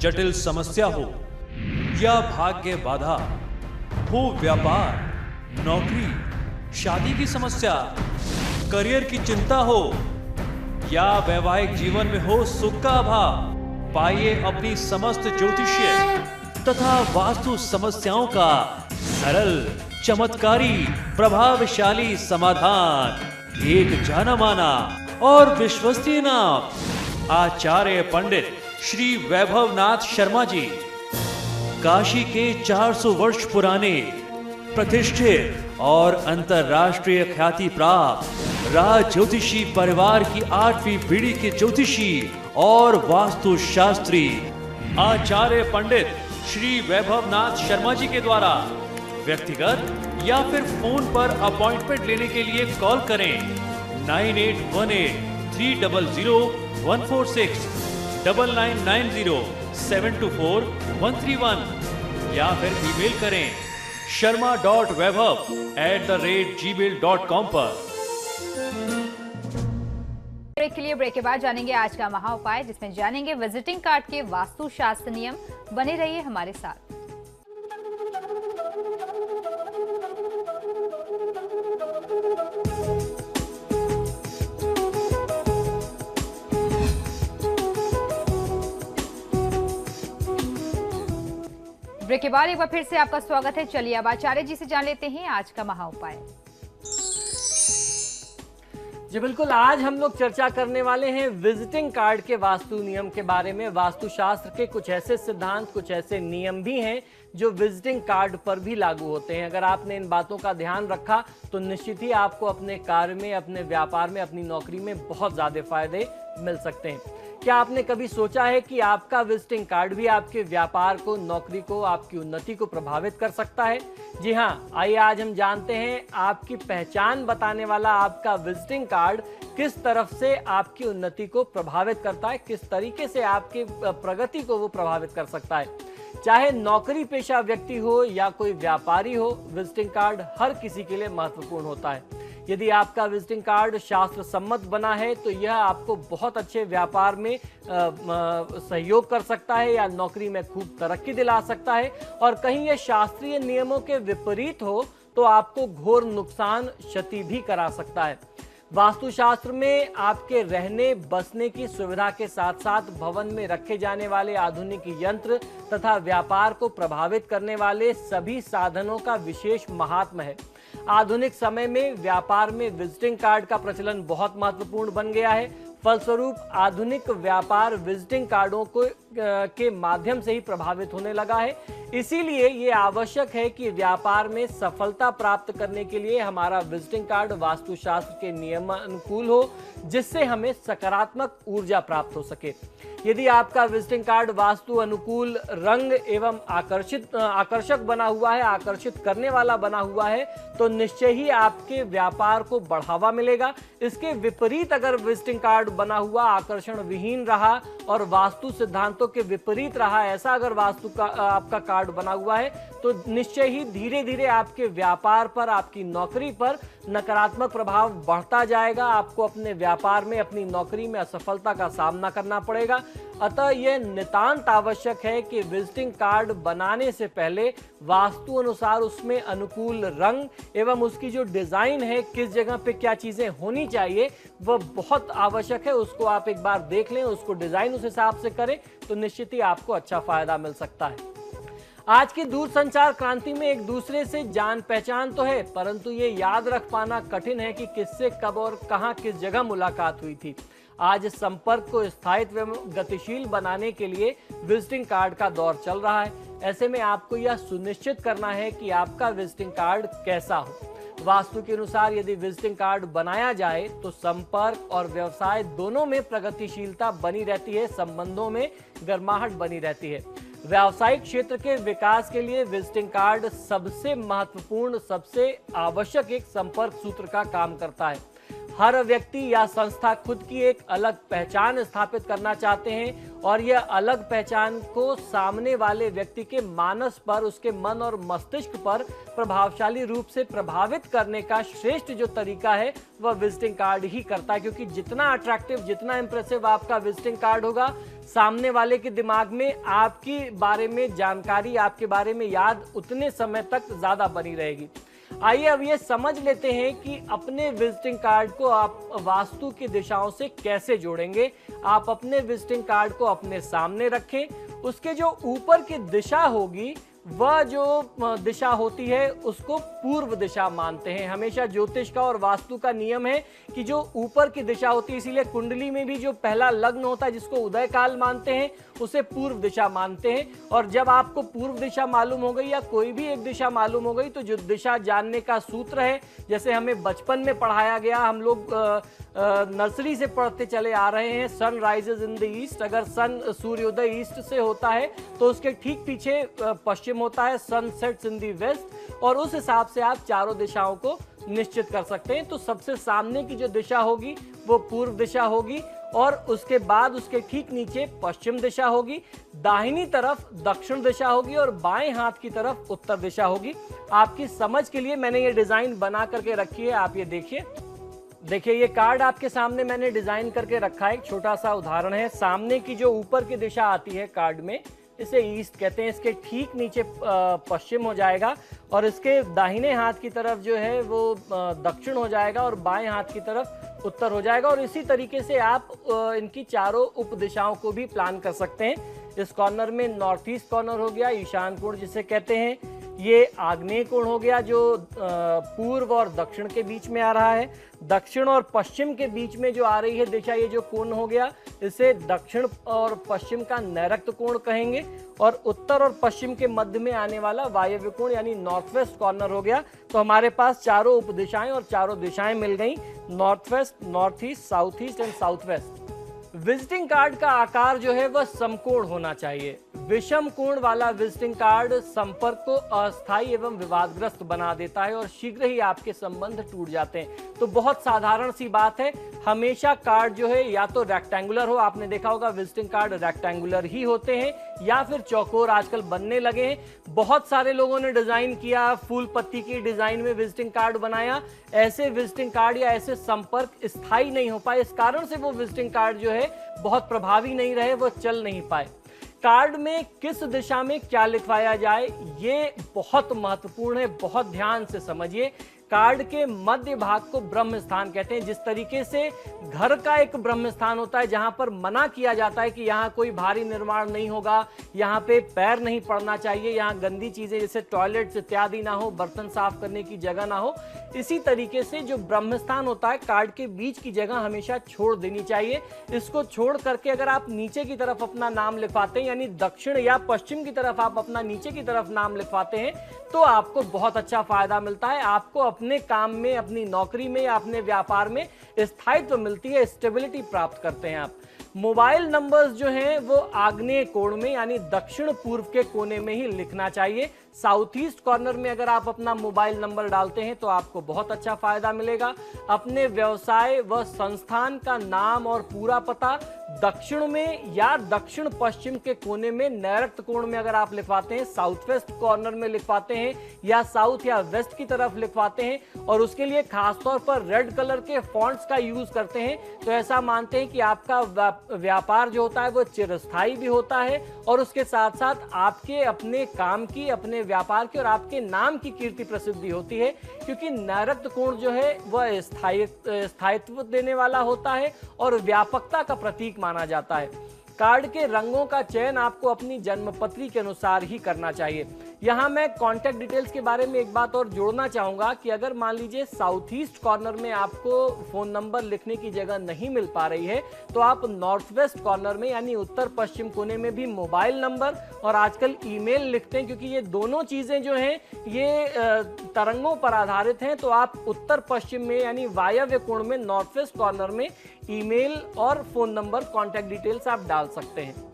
जटिल समस्या हो या भाग्य बाधा हो, व्यापार, नौकरी, शादी की समस्या, करियर की चिंता हो या वैवाहिक जीवन में हो सुख का अभाव, पाइए अपनी समस्त ज्योतिषीय तथा वास्तु समस्याओं का सरल, चमत्कारी, प्रभावशाली समाधान। एक जाना माना और विश्वसनीय नाम, आचार्य पंडित श्री वैभवनाथ शर्मा जी, काशी के 400 वर्ष पुराने प्रतिष्ठित और अंतरराष्ट्रीय ख्याति प्राप्त राज ज्योतिषी परिवार की 8वीं पीढ़ी के ज्योतिषी और वास्तु शास्त्री आचार्य पंडित श्री वैभवनाथ शर्मा जी के द्वारा व्यक्तिगत या फिर फोन पर अपॉइंटमेंट लेने के लिए कॉल करें 9818-300-146, 9990-724-131 या फिर ईमेल करें sharma.vaibhav@gmail.com पर। ब्रेक के लिए ब्रेक के बाद जानेंगे आज का महा उपाय, जिसमें जानेंगे विजिटिंग कार्ड के वास्तु शास्त्र नियम। बने रहिए हमारे साथ। ब्रेक के बाद एक बार फिर से आपका स्वागत है। चलिए अब आचार्य जी से जान लेते हैं आज का महा उपाय। जी बिल्कुल, आज हम लोग चर्चा करने वाले हैं विजिटिंग कार्ड के वास्तु नियम के बारे में। वास्तुशास्त्र के कुछ ऐसे सिद्धांत, कुछ ऐसे नियम भी हैं जो विजिटिंग कार्ड पर भी लागू होते हैं। अगर आपने इन बातों का ध्यान रखा तो निश्चित ही आपको अपने कार्य में, अपने व्यापार में, अपनी नौकरी में बहुत ज्यादा फायदे मिल सकते हैं। क्या आपने कभी सोचा है कि आपका विजिटिंग कार्ड भी आपके व्यापार को, नौकरी को, आपकी उन्नति को प्रभावित कर सकता है? जी हाँ, आइए आज हम जानते हैं आपकी पहचान बताने वाला आपका विजिटिंग कार्ड किस तरफ से आपकी उन्नति को प्रभावित करता है, किस तरीके से आपकी प्रगति को वो प्रभावित कर सकता है। चाहे नौकरी पेशा व्यक्ति हो या कोई व्यापारी हो, विजिटिंग कार्ड हर किसी के लिए महत्वपूर्ण होता है। यदि आपका विजिटिंग कार्ड शास्त्र सम्मत बना है तो यह आपको बहुत अच्छे व्यापार में सहयोग कर सकता है या नौकरी में खूब तरक्की दिला सकता है, और कहीं यह शास्त्रीय नियमों के विपरीत हो तो आपको घोर नुकसान, क्षति भी करा सकता है। वास्तुशास्त्र में आपके रहने बसने की सुविधा के साथ साथ भवन में रखे जाने वाले आधुनिक यंत्र तथा व्यापार को प्रभावित करने वाले सभी साधनों का विशेष महात्म्य है। आधुनिक समय में व्यापार में विजिटिंग कार्ड का प्रचलन बहुत महत्वपूर्ण बन गया है। फलस्वरूप आधुनिक व्यापार विजिटिंग कार्डों के माध्यम से ही प्रभावित होने लगा है। इसीलिए ये आवश्यक है कि व्यापार में सफलता प्राप्त करने के लिए हमारा विजिटिंग कार्ड वास्तुशास्त्र के नियमानुकूल हो, जिससे हमें सकारात्मक ऊर्जा प्राप्त हो सके। यदि आपका विजिटिंग कार्ड वास्तु अनुकूल, रंग एवं आकर्षक बना हुआ है, आकर्षित करने वाला बना हुआ है, तो निश्चय ही आपके व्यापार को बढ़ावा मिलेगा। इसके विपरीत अगर विजिटिंग कार्ड बना हुआ आकर्षण विहीन रहा और वास्तु सिद्धांतों के विपरीत रहा, ऐसा अगर आपका कार्ड बना हुआ है, तो निश्चय ही धीरे धीरे आपके व्यापार पर, आपकी नौकरी पर नकारात्मक प्रभाव बढ़ता जाएगा। आपको अपने व्यापार में, अपनी नौकरी में असफलता का सामना करना पड़ेगा। अतः यह नितांत आवश्यक है कि विजिटिंग कार्ड बनाने से पहले वास्तु अनुसार उसमें अनुकूल रंग एवं उसकी जो डिजाइन है, किस जगह पे क्या चीजें होनी चाहिए, वह बहुत आवश्यक है। उसको आप एक बार देख लें, उसको डिजाइन उस हिसाब से करें तो निश्चित ही आपको अच्छा फायदा मिल सकता है। आज की दूरसंचार क्रांति में एक दूसरे से जान पहचान तो है, परंतु ये याद रख पाना कठिन है कि किससे कब और कहां किस जगह मुलाकात हुई थी। आज संपर्क को स्थायित्व एवं गतिशील बनाने के लिए विजिटिंग कार्ड का दौर चल रहा है। ऐसे में आपको यह सुनिश्चित करना है कि आपका विजिटिंग कार्ड कैसा हो। वास्तु के अनुसार यदि विजिटिंग कार्ड बनाया जाए तो संपर्क और व्यवसाय दोनों में प्रगतिशीलता बनी रहती है, संबंधों में गर्माहट बनी रहती है। व्यावसायिक क्षेत्र के विकास के लिए विजिटिंग कार्ड सबसे महत्वपूर्ण, सबसे आवश्यक एक संपर्क सूत्र का काम करता है। हर व्यक्ति या संस्था खुद की एक अलग पहचान स्थापित करना चाहते हैं और यह अलग पहचान को सामने वाले व्यक्ति के मानस पर, उसके मन और मस्तिष्क पर प्रभावशाली रूप से प्रभावित करने का श्रेष्ठ जो तरीका है वह विजिटिंग कार्ड ही करता है। क्योंकि जितना अट्रैक्टिव, जितना इंप्रेसिव आपका विजिटिंग कार्ड होगा, सामने वाले के दिमाग में आपके बारे में जानकारी, आपके बारे में याद उतने समय तक ज्यादा बनी रहेगी। आइए अब ये समझ लेते हैं कि अपने विजिटिंग कार्ड को आप वास्तु की दिशाओं से कैसे जोड़ेंगे। आप अपने विजिटिंग कार्ड को अपने सामने रखें, उसके जो ऊपर की दिशा होगी वह जो दिशा होती है उसको पूर्व दिशा मानते हैं। हमेशा ज्योतिष का और वास्तु का नियम है कि जो ऊपर की दिशा होती है, इसीलिए कुंडली में भी जो पहला लग्न होता है जिसको उदय काल मानते हैं उसे पूर्व दिशा मानते हैं। और जब आपको पूर्व दिशा मालूम हो गई या कोई भी एक दिशा मालूम हो गई तो जो दिशा जानने का सूत्र है, जैसे हमें बचपन में पढ़ाया गया, हम लोग नर्सरी से पढ़ते चले आ रहे हैं, sun rises in the east. अगर सन सूर्योदय ईस्ट से होता है तो उसके ठीक पीछे पश्चिम होता है, sun sets in the west. और उस हिसाब से आप चारों दिशाओं को निश्चित कर सकते हैं। तो सबसे सामने की जो दिशा होगी वो पूर्व दिशा होगी और उसके बाद उसके ठीक नीचे पश्चिम दिशा होगी, दाहिनी तरफ दक्षिण दिशा होगी और बाएं हाथ की तरफ उत्तर दिशा होगी। आपकी समझ के लिए मैंने ये डिजाइन बना करके रखी है, आप ये देखिए ये कार्ड आपके सामने मैंने डिजाइन करके रखा है। एक छोटा सा उदाहरण है। सामने की जो ऊपर की दिशा आती है कार्ड में, इसे ईस्ट कहते हैं। इसके ठीक नीचे पश्चिम हो जाएगा और इसके दाहिने हाथ की तरफ जो है वो दक्षिण हो जाएगा और बाएं हाथ की तरफ उत्तर हो जाएगा। और इसी तरीके से आप इनकी चारों उप दिशाओं को भी प्लान कर सकते हैं। इस कॉर्नर में नॉर्थ ईस्ट कॉर्नर हो गया, ईशान कोण जिसे कहते हैं। ये आग्नेय कोण हो गया जो पूर्व और दक्षिण के बीच में आ रहा है। दक्षिण और पश्चिम के बीच में जो आ रही है दिशा, ये जो कोण हो गया, इसे दक्षिण और पश्चिम का नैऋत्य कोण कहेंगे। और उत्तर और पश्चिम के मध्य में आने वाला वायव्य कोण यानी नॉर्थ वेस्ट कॉर्नर हो गया। तो हमारे पास चारों उपदिशाएं और चारों दिशाएं मिल गई, north west, north east, south east and south west. Visiting card का आकार जो है वह समकोण होना चाहिए। विषम कोण वाला विजिटिंग कार्ड संपर्क को अस्थायी एवं विवादग्रस्त बना देता है और शीघ्र ही आपके संबंध टूट जाते हैं। तो बहुत साधारण सी बात है, हमेशा कार्ड जो है या तो रेक्टेंगुलर हो, आपने देखा होगा विजिटिंग कार्ड रेक्टेंगुलर ही होते हैं, या फिर चौकोर आजकल बनने लगे हैं। बहुत सारे लोगों ने डिजाइन किया, फूल पत्ती की डिजाइन में विजिटिंग कार्ड बनाया। ऐसे विजिटिंग कार्ड या ऐसे संपर्क स्थायी नहीं हो पाए, इस कारण से वो विजिटिंग कार्ड जो है बहुत प्रभावी नहीं रहे, वो चल नहीं पाए। कार्ड में किस दिशा में क्या लिखवाया जाए ये बहुत महत्वपूर्ण है, बहुत ध्यान से समझिए। कार्ड के मध्य भाग को ब्रह्म स्थान कहते हैं। जिस तरीके से घर का एक ब्रह्म स्थान होता है जहां पर मना किया जाता है कि यहाँ कोई भारी निर्माण नहीं होगा, यहाँ पे पैर नहीं पड़ना चाहिए, यहाँ गंदी चीजें जैसे टॉयलेट्स इत्यादि ना हो, बर्तन साफ करने की जगह ना हो, इसी तरीके से जो ब्रह्म स्थान होता है कार्ड के बीच की जगह हमेशा छोड़ देनी चाहिए। इसको छोड़ करके अगर आप नीचे की तरफ अपना नाम लिखवाते हैं, यानी दक्षिण या पश्चिम की तरफ आप अपना नीचे की तरफ नाम लिखवाते हैं, तो आपको बहुत अच्छा फायदा मिलता है। आपको अपने काम में, अपनी नौकरी में या अपने व्यापार में स्थायित्व मिलती है, स्टेबिलिटी प्राप्त करते हैं आप। मोबाइल नंबर्स जो हैं वो आग्नेय कोण में यानी दक्षिण पूर्व के कोने में ही लिखना चाहिए। साउथ ईस्ट कॉर्नर में अगर आप अपना मोबाइल नंबर डालते हैं तो आपको बहुत अच्छा फायदा मिलेगा। अपने व्यवसाय व संस्थान का नाम और पूरा पता दक्षिण में या दक्षिण पश्चिम के कोने में नैऋत्य कोण में अगर आप लिखवाते हैं, साउथ वेस्ट कॉर्नर में लिखवाते हैं या साउथ या वेस्ट की तरफ लिखवाते हैं और उसके लिए खासतौर पर रेड कलर के फॉन्ट्स का यूज करते हैं, तो ऐसा मानते हैं कि आपका व्यापार जो होता है वो चिरस्थायी भी होता है और उसके साथ साथ आपके अपने काम की, अपने व्यापार की और आपके नाम की कीर्ति प्रसिद्धि होती है। क्योंकि नैऋत्य कोण जो है वह स्थायित्व देने वाला होता है और व्यापकता का प्रतीक माना जाता है। कार्ड के रंगों का चयन आपको अपनी जन्मपत्री के अनुसार ही करना चाहिए। यहाँ मैं कॉन्टैक्ट डिटेल्स के बारे में एक बात और जोड़ना चाहूंगा कि अगर मान लीजिए साउथ ईस्ट कॉर्नर में आपको फोन नंबर लिखने की जगह नहीं मिल पा रही है, तो आप नॉर्थ वेस्ट कॉर्नर में यानी उत्तर पश्चिम कोने में भी मोबाइल नंबर और आजकल ईमेल लिखते हैं। क्योंकि ये दोनों चीजें जो हैं ये तरंगों पर आधारित हैं, तो आप उत्तर पश्चिम में यानी वायव्य कोण में नॉर्थ वेस्ट कॉर्नर में ईमेल और फोन नंबर, कॉन्टैक्ट डिटेल्स आप डाल सकते हैं।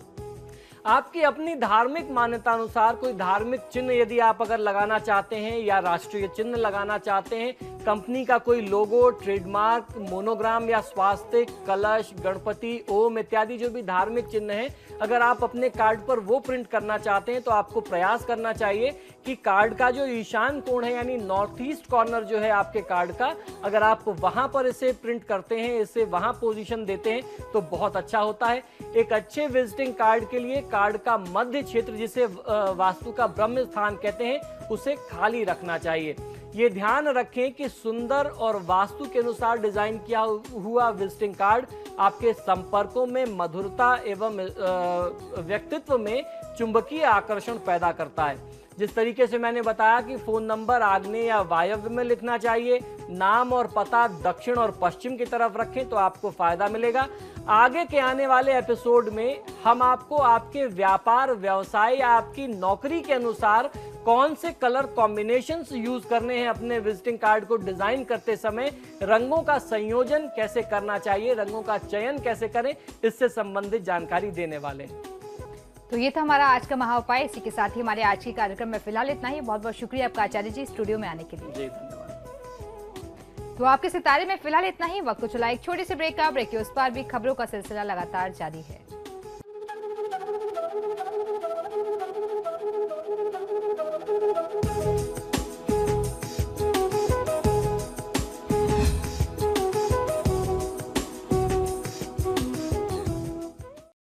आपकी अपनी धार्मिक मान्यता अनुसार कोई धार्मिक चिन्ह यदि आप अगर लगाना चाहते हैं या राष्ट्रीय चिन्ह लगाना चाहते हैं, कंपनी का कोई लोगो, ट्रेडमार्क, मोनोग्राम या स्वास्तिक, कलश, गणपति, ओम इत्यादि जो भी धार्मिक चिन्ह हैं, अगर आप अपने कार्ड पर वो प्रिंट करना चाहते हैं तो आपको प्रयास करना चाहिए कि कार्ड का जो ईशान कोण है यानी नॉर्थ ईस्ट कॉर्नर जो है आपके कार्ड का, अगर आप वहां पर इसे प्रिंट करते हैं, इसे वहां पोजीशन देते हैं तो बहुत अच्छा होता है। एक अच्छे विजिटिंग कार्ड के लिए कार्ड का मध्य क्षेत्र, जिसे वास्तु का ब्रह्म स्थान कहते हैं, उसे खाली रखना चाहिए। ये ध्यान रखें कि सुंदर और वास्तु के अनुसार डिजाइन किया हुआ विजिटिंग कार्ड आपके संपर्कों में मधुरता एवं व्यक्तित्व में चुंबकीय आकर्षण पैदा करता है। जिस तरीके से मैंने बताया कि फोन नंबर आग्नेय या वायव्य में लिखना चाहिए, नाम और पता दक्षिण और पश्चिम की तरफ रखें तो आपको फायदा मिलेगा। आगे के आने वाले एपिसोड में हम आपको आपके व्यापार, व्यवसाय या आपकी नौकरी के अनुसार कौन से कलर कॉम्बिनेशंस यूज करने हैं अपने विजिटिंग कार्ड को डिजाइन करते समय, रंगों का संयोजन कैसे करना चाहिए, रंगों का चयन कैसे करें, इससे संबंधित जानकारी देने वाले हैं। तो ये था हमारा आज का महाउपाय। इसी के साथ ही हमारे आज के कार्यक्रम में फिलहाल इतना ही। बहुत बहुत शुक्रिया आपका आचार्य जी स्टूडियो में आने के लिए। जी धन्यवाद। तो आपके सितारे में फिलहाल इतना ही। वक्त को चला एक छोटे से ब्रेक का। ब्रेक के उस पार भी खबरों का सिलसिला लगातार जारी है।